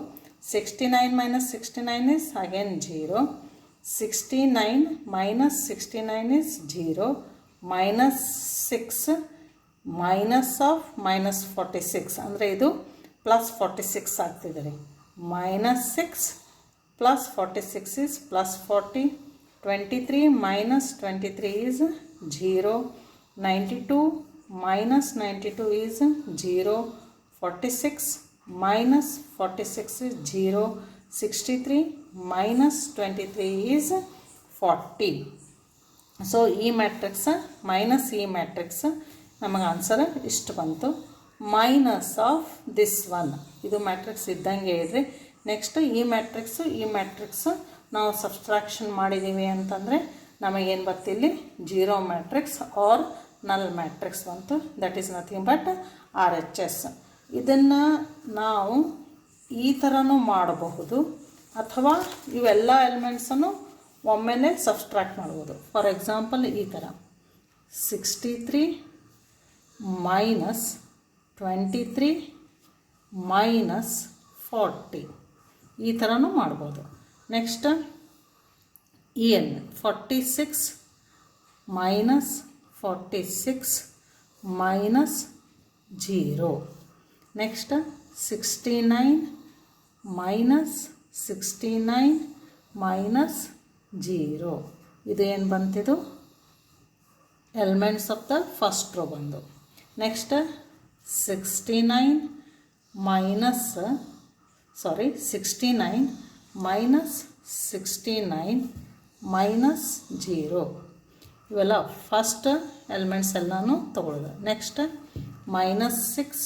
69 minus 69 is again 0, 69 minus 69 is 0, minus 6 minus of minus 46 ಅಂದರೆ ಇದು ಪ್ಲಸ್ 46 ಆಗ್ತಿದೆ ರೀ. minus 6 plus 46 is plus 40, 23 minus 23 is 0, 92 minus 92 is 0, 46 minus 46 is 0, 63 minus 23 is 40. So ಈ ಮ್ಯಾಟ್ರಿಕ್ಸ್ ಮೈನಸ್ ಈ ಮ್ಯಾಟ್ರಿಕ್ಸ್ ನಮಗೆ ಆನ್ಸರ್ ಇಷ್ಟು ಬಂತು. ಮೈನಸ್ ಆಫ್ ದಿಸ್ ಒನ್, ಇದು ಮ್ಯಾಟ್ರಿಕ್ಸ್ ಇದ್ದಂಗೆ ಇದ್ರಿ. ನೆಕ್ಸ್ಟ್ ಈ ಮ್ಯಾಟ್ರಿಕ್ಸ್ ನಾವು ಸಬ್ಸ್ಟ್ರಾಕ್ಷನ್ ಮಾಡಿದ್ದೀವಿ ಅಂತಂದರೆ ನಮಗೇನು ಬರ್ತಿಲ್ಲಿ ಜೀರೋ ಮ್ಯಾಟ್ರಿಕ್ಸ್ ಆರ್ ನಲ್ ಮ್ಯಾಟ್ರಿಕ್ಸ್ ಬಂತು. That is nothing but RHS. ಇದನ್ನು ನಾವು ಈ ಥರನೂ ಮಾಡಬಹುದು ಅಥವಾ ಇವೆಲ್ಲ ಎಲಿಮೆಂಟ್ಸನ್ನು ಒಮ್ಮೆಲೆ ಸಬ್ಸ್ಟ್ರಾಕ್ಟ್ ಮಾಡ್ಬೋದು. ಫಾರ್ ಎಕ್ಸಾಂಪಲ್ ಈ ಥರ 63 ಮೈನಸ್ 23 ಮೈನಸ್ 40 ಈ ಥರನೂ ಮಾಡ್ಬೋದು. ನೆಕ್ಸ್ಟ್ ಈ element 46 minus 46 minus 0. Next 69 minus 69 minus 0. ಇದು ಏನು ಬಂತಿದು elements of the first row ಬಂದು. Next 69 minus 69 minus 69 minus 0. ಇವೆಲ್ಲ ಫಸ್ಟ್ ಎಲಿಮೆಂಟ್ಸ್ ಎಲ್ಲನೂ ತಗೊಳ್ಳೋದು. Next minus 6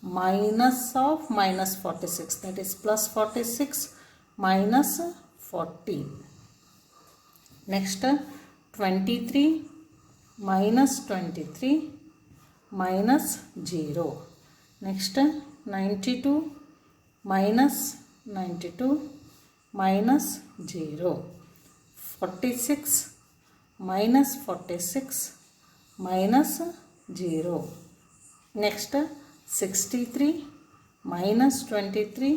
minus of minus 46, that is plus 46 minus 40. Next 23 minus 23 minus 0. Next 92 minus 92 minus 0. 46 minus 46 minus 0. Next 63 minus 23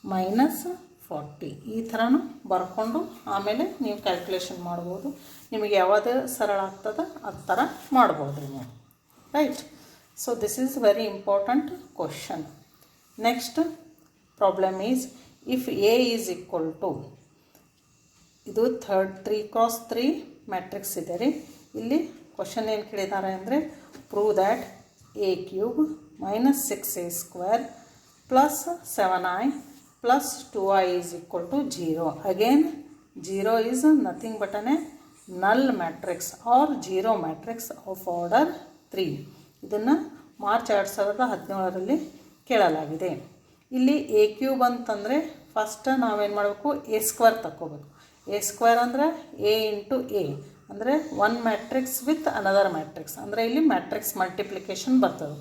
minus 40. ಈ ಥರನೂ ಬರ್ಕೊಂಡು ಆಮೇಲೆ ನೀವು ಕ್ಯಾಲ್ಕುಲೇಷನ್ ಮಾಡ್ಬೋದು. ನಿಮಗೆ ಯಾವುದು ಸರಳ ಆಗ್ತದೆ ಆ ಥರ ಮಾಡ್ಬೋದು ನೀವು, right. So this is very important question. Next problem is if A is equal to, ಇದು 3x3 ಮ್ಯಾಟ್ರಿಕ್ಸ್ ಇದೆ ರೀ. ಇಲ್ಲಿ ಕ್ವಶನ್ ಏನು ಕೇಳಿದ್ದಾರೆ ಅಂದರೆ prove that a cube minus 6a square plus 7i plus 2i is equal to 0. Again 0 is nothing but a null matrix or zero matrix of order 3. ಇದನ್ನು ಮಾರ್ಚ್ 2017ರಲ್ಲಿ ಕೇಳಲಾಗಿದೆ. ಇಲ್ಲಿ a ಕ್ಯೂಬ್ ಅಂತಂದರೆ ಫಸ್ಟ್ ನಾವೇನು ಮಾಡಬೇಕು, a ಸ್ಕ್ವೇರ್ ತಗೋಬೇಕು. a ಸ್ಕ್ವೇರ್ ಅಂದರೆ a ಇಂಟು a ಅಂದರೆ one matrix with another matrix, ಅಂದರೆ ಇಲ್ಲಿ ಮ್ಯಾಟ್ರಿಕ್ಸ್ ಮಲ್ಟಿಪ್ಲಿಕೇಶನ್ ಬರ್ತದೆ.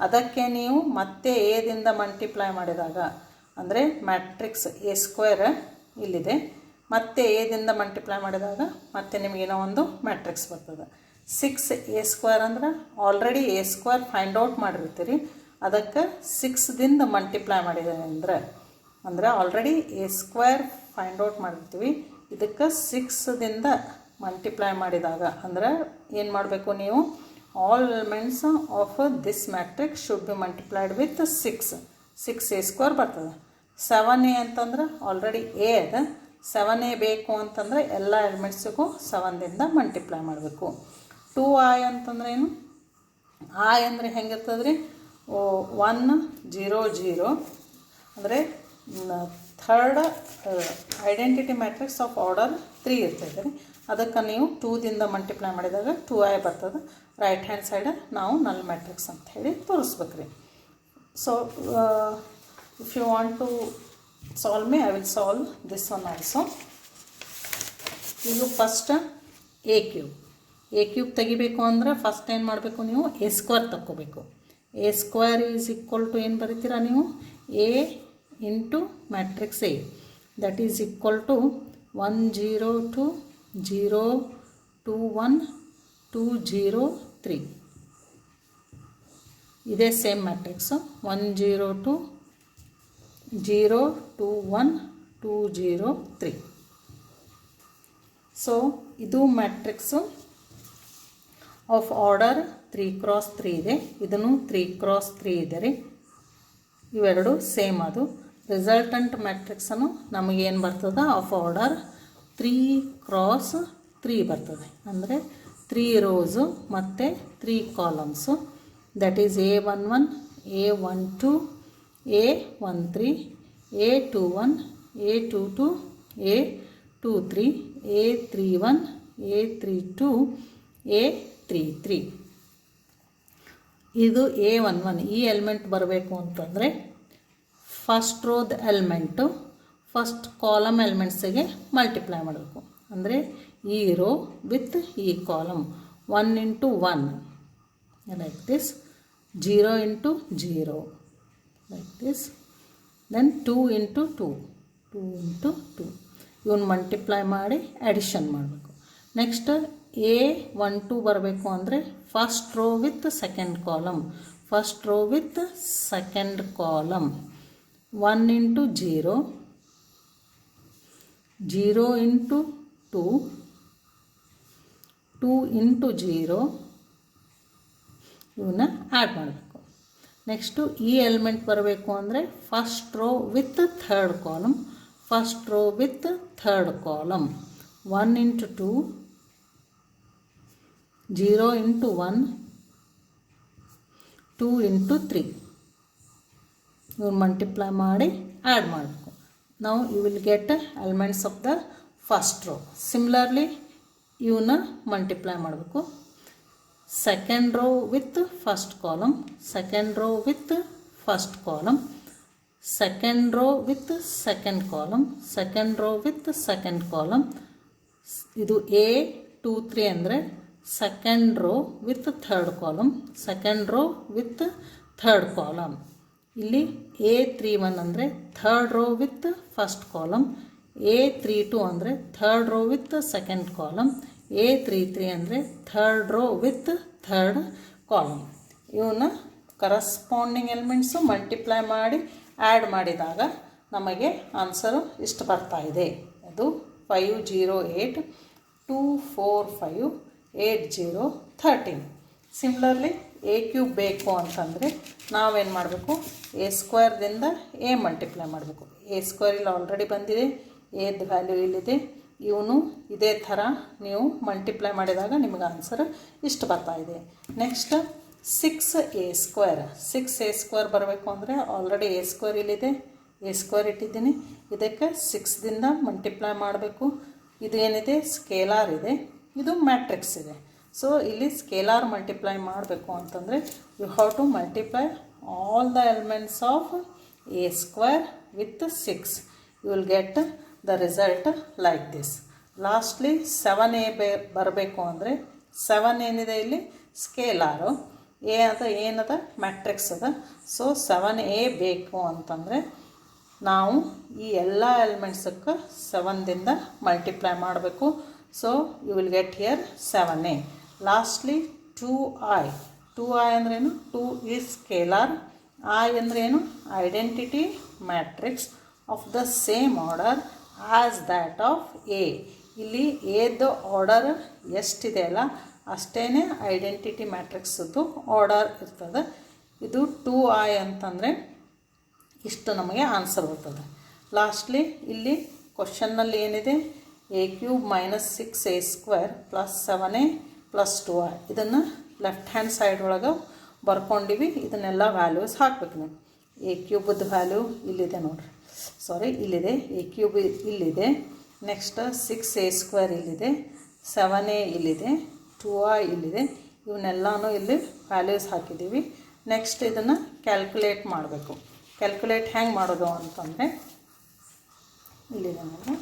ಅದಕ್ಕೆ ನೀವು ಮತ್ತೆ ಎದಿಂದ ಮಲ್ಟಿಪ್ಲೈ ಮಾಡಿದಾಗ ಅಂದರೆ ಮ್ಯಾಟ್ರಿಕ್ಸ್ ಎ ಸ್ಕ್ವೇರ್ ಇಲ್ಲಿದೆ, ಮತ್ತೆ ಎದಿಂದ ಮಲ್ಟಿಪ್ಲೈ ಮಾಡಿದಾಗ ಮತ್ತೆ ನಿಮಗೇನೋ ಒಂದು ಮ್ಯಾಟ್ರಿಕ್ಸ್ ಬರ್ತದೆ. 6a ಸ್ಕ್ವೇರ್ ಅಂದ್ರೆ already a square find out ಮಾಡಿರ್ತೀರಿ, ಅದಕ್ಕೆ 6ದಿಂದ ಮಲ್ಟಿಪ್ಲೈ ಮಾಡಿದೆ ಅಂದರೆ already a square find out ಮಾಡಿರ್ತೀವಿ. ಇದಕ್ಕೆ 6ದಿಂದ ಮಲ್ಟಿಪ್ಲೈ ಮಾಡಿದಾಗ ಅಂದರೆ ಏನು ಮಾಡಬೇಕು ನೀವು, all elements of this matrix should be multiplied with 6a square ಬರ್ತದೆ. 7a ಅಂತಂದ್ರೆ ಆಲ್ರೆಡಿ a ಅದ, 7a ಬೇಕು ಅಂತಂದರೆ ಎಲ್ಲ ಎಲಿಮೆಂಟ್ಸಿಗೂ 7ದಿಂದ ಮಲ್ಟಿಪ್ಲೈ ಮಾಡಬೇಕು. 2i ಅಂತಂದ್ರೆ ಏನು, i ಅಂದರೆ ಹೆಂಗಿರ್ತದೆ ರೀ, 1 0 0 ಅಂದರೆ third identity matrix of order 3 ಇರ್ತೈತೆ ರೀ. ಅದಕ್ಕೆ ನೀವು 2ದಿಂದ ಮಲ್ಟಿಪ್ಲೈ ಮಾಡಿದಾಗ 2i ಬರ್ತದೆ. ರೈಟ್ ಹ್ಯಾಂಡ್ ಸೈಡ್ ನಾವು ನಲ್ ಮ್ಯಾಟ್ರಿಕ್ಸ್ ಅಂತ ಹೇಳಿ ತೋರಿಸ್ಬೇಕು ರೀ. So if you want to solve me, I will solve this one also. ಈಗ ಫಸ್ಟ್ ಎ ಕ್ಯೂಬ್ ತೆಗಿಬೇಕು ಅಂದ್ರೆ ಫಸ್ಟ್ ಏನು ಮಾಡಬೇಕು, ನೀವು ಎ ಸ್ಕ್ವೇರ್ ತಕ್ಕೋಬೇಕು. A square is equal to ಏನು ಬರೀತೀರಾ ನೀವು, a into matrix a, that is equal to 1 0 2 0 2 1 2 0 3. ಇದೇ ಸೇಮ್ ಮ್ಯಾಟ್ರಿಕ್ಸು 1 0 2 0 2 1 2 0 3. ಸೊ ಇದು ಮ್ಯಾಟ್ರಿಕ್ಸು ಆಫ್ ಆರ್ಡರ್ 3x3 ಇದೆ. ಇದನ್ನು 3x3 ಇದೆ ರೀ. ಇವೆರಡು ಸೇಮ್. ಅದು ರಿಸಲ್ಟಂಟ್ ಮ್ಯಾಟ್ರಿಕ್ಸನ್ನು ನಮಗೇನು ಬರ್ತದೆ, ಆಫ್ ಆರ್ಡರ್ 3x3 ಬರ್ತದೆ. ಅಂದರೆ 3 ರೋಸು ಮತ್ತು 3 columns. That is A11 A12 A13 A21 A22 A23 A31 A32 A33. ಇದು A11. ಈ ಎಲಿಮೆಂಟ್ ಬರಬೇಕು ಅಂತಂದರೆ ಫಸ್ಟ್ ರೋದ ಎಲಿಮೆಂಟು ಫಸ್ಟ್ ಕಾಲಮ್ ಎಲಿಮೆಂಟ್ಸಿಗೆ ಮಲ್ಟಿಪ್ಲೈ ಮಾಡಬೇಕು. ಅಂದರೆ ಈ ರೋ ವಿತ್ ಈ column 1 into 1 like this, 0 into 0 like this, then 2 into 2 2 into 2. ಇವನ್ನ ಮಲ್ಟಿಪ್ಲೈ ಮಾಡಿ ಅಡಿಷನ್ ಮಾಡಬೇಕು. ನೆಕ್ಸ್ಟ್ A12 ಬರಬೇಕು ಅಂದರೆ first row with second column, first row with second column 1 into 0 0 into 2 2 into 0 ಇವನ್ನ ಆ್ಯಡ್ ಮಾಡಬೇಕು. ನೆಕ್ಸ್ಟು ಈ ಎಲಿಮೆಂಟ್ ಬರಬೇಕು ಅಂದರೆ first row with third column, first row with third column 1 into 2 0 into 1 2 into 3. ಇವ್ನು ಮಲ್ಟಿಪ್ಲೈ ಮಾಡಿ ಆ್ಯಡ್ ಮಾಡಬೇಕು. ನಾವು you will get elements of the first row. Similarly ಇವನ್ನ ಮಲ್ಟಿಪ್ಲೈ ಮಾಡಬೇಕು. Second rho with first column, second rho with first column, second rho with second column, second rho with second column. ಇದು A23 ಅಂದರೆ second row with third column, second rho with third column. ಇಲ್ಲಿ A31 ಅಂದರೆ third row with first column, A32 ಅಂದರೆ third row with second column, A33 ಅಂದರೆ third row with third column. ಇವನ್ನ ಕರಸ್ಪಾಂಡಿಂಗ್ ಎಲಿಮೆಂಟ್ಸು ಮಲ್ಟಿಪ್ಲೈ ಮಾಡಿ ಆ್ಯಡ್ ಮಾಡಿದಾಗ ನಮಗೆ ಆನ್ಸರು ಇಷ್ಟು ಬರ್ತಾ ಇದೆ. ಅದು 508 245 8013. ಸಿಮಿಲರ್ಲಿ ಎ ಕ್ಯೂಬ್ ಬೇಕು ಅಂತಂದರೆ ನಾವೇನು ಮಾಡಬೇಕು, ಎ ಸ್ಕ್ವೇರ್ದಿಂದ ಎ ಮಲ್ಟಿಪ್ಲೈ ಮಾಡಬೇಕು. ಎ ಸ್ಕ್ವೇರ್ ಇಲ್ಲಿ ಆಲ್ರೆಡಿ ಬಂದಿದೆ, ಎದ್ ವ್ಯಾಲ್ಯೂ ಇಲ್ಲಿದೆ. ಇವನು ಇದೇ ಥರ ನೀವು ಮಲ್ಟಿಪ್ಲೈ ಮಾಡಿದಾಗ ನಿಮಗೆ ಆನ್ಸರ್ ಇಷ್ಟು ಬರ್ತಾ ಇದೆ. Next 6a square, 6a square ಬರಬೇಕು ಅಂದರೆ ಆಲ್ರೆಡಿ ಎ ಸ್ಕ್ವೇರ್ ಇಲ್ಲಿದೆ, ಎ ಸ್ಕ್ವೇರ್ ಇಟ್ಟಿದ್ದೀನಿ. ಇದಕ್ಕೆ 6ದಿಂದ ಮಲ್ಟಿಪ್ಲೈ ಮಾಡಬೇಕು. ಇದು ಏನಿದೆ ಸ್ಕೇಲಾರ್ ಇದೆ, ಇದು ಮ್ಯಾಟ್ರಿಕ್ಸ್ ಇದೆ. ಸೊ ಇಲ್ಲಿ ಸ್ಕೇಲಾರ್ ಮಲ್ಟಿಪ್ಲೈ ಮಾಡಬೇಕು ಅಂತಂದರೆ you have to multiply all the elements of A square with 6. You will get the result like this. Lastly 7a ಬರಬೇಕು ಅಂದರೆ 7 ಏನಿದೆ ಇಲ್ಲಿ ಸ್ಕೇಲಾರು, ಎ ಅದ ಏನದ ಮ್ಯಾಟ್ರಿಕ್ಸ್ ಅದ. ಸೊ 7a ಬೇಕು ಅಂತಂದರೆ ನಾವು ಈ ಎಲ್ಲ ಎಲಿಮೆಂಟ್ಸಕ್ಕೆ 7ದಿಂದ ಮಲ್ಟಿಪ್ಲೈ ಮಾಡಬೇಕು. So you will get here 7a. Lastly 2i. 2i ಅಂದ್ರೇನು, 2 ಈಸ್ ಸ್ಕೇಲಾರ್, i ಅಂದ್ರೇನು identity matrix of the same order as that of A. ಇಲ್ಲಿ ಎದ್ದು ಆರ್ಡರ್ ಎಷ್ಟಿದೆ ಅಲ್ಲ ಅಷ್ಟೇ ಐಡೆಂಟಿಟಿ ಮ್ಯಾಟ್ರಿಕ್ಸದ್ದು ಆರ್ಡರ್ ಇರ್ತದೆ. ಇದು 2i ಅಂತಂದರೆ ಇಷ್ಟು ನಮಗೆ ಆನ್ಸರ್ ಬರ್ತದೆ. ಲಾಸ್ಟ್ಲಿ ಇಲ್ಲಿ ಕ್ವಶನ್ನಲ್ಲಿ ಏನಿದೆ, a cube minus 6a square plus 7a plus 2i. ಇದನ್ನು ಲೆಫ್ಟ್ ಹ್ಯಾಂಡ್ ಸೈಡ್ ಒಳಗೆ ಬರ್ಕೊಂಡಿವಿ. ಇದನ್ನೆಲ್ಲ ವ್ಯಾಲ್ಯೂಸ್ ಹಾಕ್ಬೇಕು ನೀವು. ಎ ಕ್ಯೂಬದ್ದು ವ್ಯಾಲ್ಯೂ ಇಲ್ಲಿದೆ ನೋಡಿರಿ, ಇಲ್ಲಿದೆ, ಎ ಕ್ಯೂಬ್ ಇಲ್ಲಿದೆ. ನೆಕ್ಸ್ಟ್ 6a² ಇಲ್ಲಿದೆ, 7a ಇಲ್ಲಿದೆ, 2i ಇಲ್ಲಿದೆ. ಇವನ್ನೆಲ್ಲನೂ ಇಲ್ಲಿ ವ್ಯಾಲ್ಯೂಸ್ ಹಾಕಿದ್ದೀವಿ. ನೆಕ್ಸ್ಟ್ ಇದನ್ನು ಕ್ಯಾಲ್ಕುಲೇಟ್ ಮಾಡಬೇಕು. ಕ್ಯಾಲ್ಕುಲೇಟ್ ಹೆಂಗೆ ಮಾಡೋದು ಅಂತಂದರೆ ಇಲ್ಲಿದೆ ನೋಡಿ,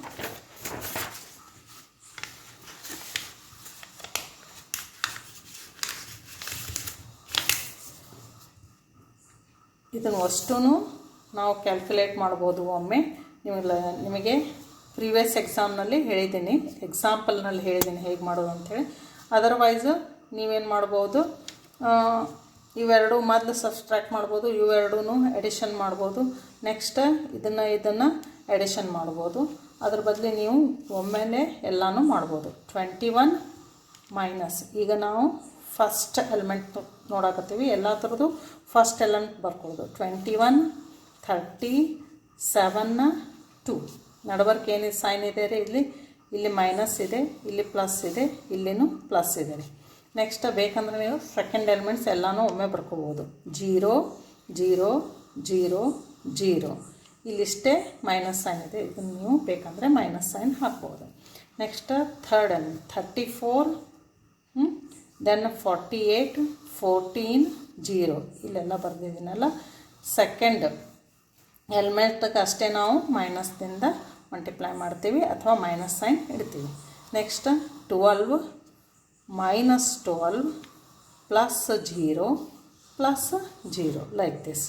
ಇದನ್ನು ಅಷ್ಟೂ ನಾವು ಕ್ಯಾಲ್ಕುಲೇಟ್ ಮಾಡ್ಬೋದು. ಒಮ್ಮೆ ನಿಮಗೆ ಪ್ರೀವಿಯಸ್ ಎಕ್ಸಾಮ್ನಲ್ಲಿ ಹೇಳಿದ್ದೀನಿ, ಎಕ್ಸಾಂಪಲ್ನಲ್ಲಿ ಹೇಳಿದ್ದೀನಿ ಹೇಗೆ ಮಾಡೋದು ಅಂಥೇಳಿ. ಅದರ್ವೈಸ್ ನೀವೇನು ಮಾಡ್ಬೋದು, ಇವೆರಡು ಮೊದಲು ಸಬ್ಸ್ಟ್ರಾಕ್ಟ್ ಮಾಡ್ಬೋದು, ಇವೆರಡೂ ಎಡಿಷನ್ ಮಾಡ್ಬೋದು. ನೆಕ್ಸ್ಟ್ ಇದನ್ನು ಎಡಿಷನ್ ಮಾಡ್ಬೋದು. ಅದ್ರ ಬದಲು ನೀವು ಒಮ್ಮೆಲೆ ಎಲ್ಲನೂ ಮಾಡ್ಬೋದು. 21 ಮೈನಸ್, ಈಗ ನಾವು ಫಸ್ಟ್ ಎಲಿಮೆಂಟ್ ನೋಡಕತ್ತೀವಿ, ಎಲ್ಲ ಥರದ್ದು ಫಸ್ಟ್ ಎಲಿಮೆಂಟ್ ಬರ್ಕೊಳ್ಳೋದು. 21, 30, 7, 2. ನಡಬರ್ಕ್ ಏನಿದೆ ಸೈನ್ ಇದೆ ರೀ, ಇಲ್ಲಿ ಮೈನಸ್ ಇದೆ, ಇಲ್ಲಿ ಪ್ಲಸ್ ಇದೆ, ಇಲ್ಲಿನೂ ಪ್ಲಸ್ ಇದೆ ರೀ. ನೆಕ್ಸ್ಟ್ ಬೇಕಂದ್ರೆ ನೀವು ಸೆಕೆಂಡ್ ಎಲಿಮೆಂಟ್ಸ್ ಎಲ್ಲನೂ ಒಮ್ಮೆ ಬರ್ಕೋಬೋದು. 0, 0, 0, 0. ಇಲ್ಲಿಷ್ಟೇ ಮೈನಸ್ ಸೈನ್ ಇದೆ, ಇದನ್ನು ನೀವು ಬೇಕಂದರೆ ಮೈನಸ್ ಸೈನ್ ಹಾಕ್ಬೋದು. Next third element 34, then 48, 14, 0. ಇಲ್ಲೆಲ್ಲ ಬರೆದಿದ್ದೀನಲ್ಲ. ಸೆಕೆಂಡ್ ಎಲಿಮೆಂಟ್ಗೆ ಅಷ್ಟೇ ನಾವು ಮೈನಸ್ದಿಂದ ಮಲ್ಟಿಪ್ಲೈ ಮಾಡ್ತೀವಿ ಅಥವಾ ಮೈನಸ್ ಸೈನ್ ಇಡ್ತೀವಿ. Next 12, -12 plus 0 plus 0 like this.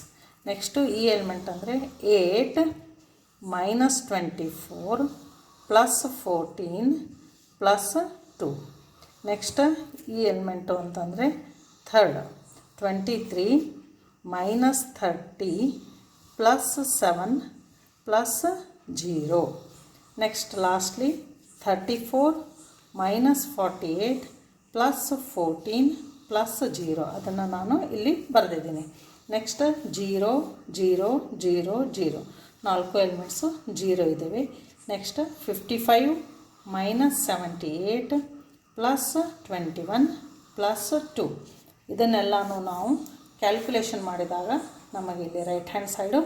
Next ಈ ಎಲಿಮೆಂಟ್ ಅಂದರೆ 8, -24 ಪ್ಲಸ್ 14 ಪ್ಲಸ್ 2. ನೆಕ್ಸ್ಟ್ ಈ ಎಲಿಮೆಂಟು ಅಂತಂದರೆ third 23, -30 plus 7 plus 0. Next lastly 34, -48 plus 14 plus 0. ಅದನ್ನು ನಾನು ಇಲ್ಲಿ ಬರೆದಿದ್ದೀನಿ. ನೆಕ್ಸ್ಟ್ 0, 0, 0, 0. 4 ಎಲಿಮೆಂಟ್ಸು 0 ಇದ್ದಾವೆ. Next 55, -78 plus 21 plus 2. ಇದನ್ನೆಲ್ಲನೂ ನಾವು ಕ್ಯಾಲ್ಕುಲೇಷನ್ ಮಾಡಿದಾಗ ನಮಗೆ ಇಲ್ಲಿ ರೈಟ್ ಹ್ಯಾಂಡ್ ಸೈಡು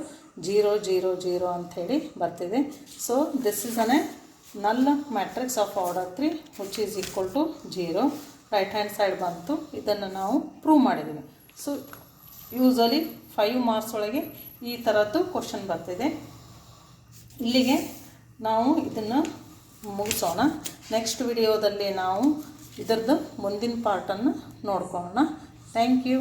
0, 0, 0 ಅಂಥೇಳಿ ಬರ್ತಿದೆ. So this is an a null matrix of order 3 which is equal to 0. Right hand side ಬಂತು. ಇದನ್ನು ನಾವು ಪ್ರೂವ್ ಮಾಡಿದ್ದೀವಿ. ಸೊ ಯೂಸಲಿ 5 ಮಾರ್ಕ್ಸ್ ಒಳಗೆ ಈ ಥರದ್ದು ಕ್ವಶನ್ ಬರ್ತಿದೆ. ಇಲ್ಲಿಗೆ ನಾವು ಇದನ್ನು ಮುಗಿಸೋಣ. ನೆಕ್ಸ್ಟ್ ವಿಡಿಯೋದಲ್ಲಿ ನಾವು ಇದರದ್ದು ಮುಂದಿನ ಪಾರ್ಟನ್ನು ನೋಡ್ಕೊಳ್ಳೋಣ. Thank you.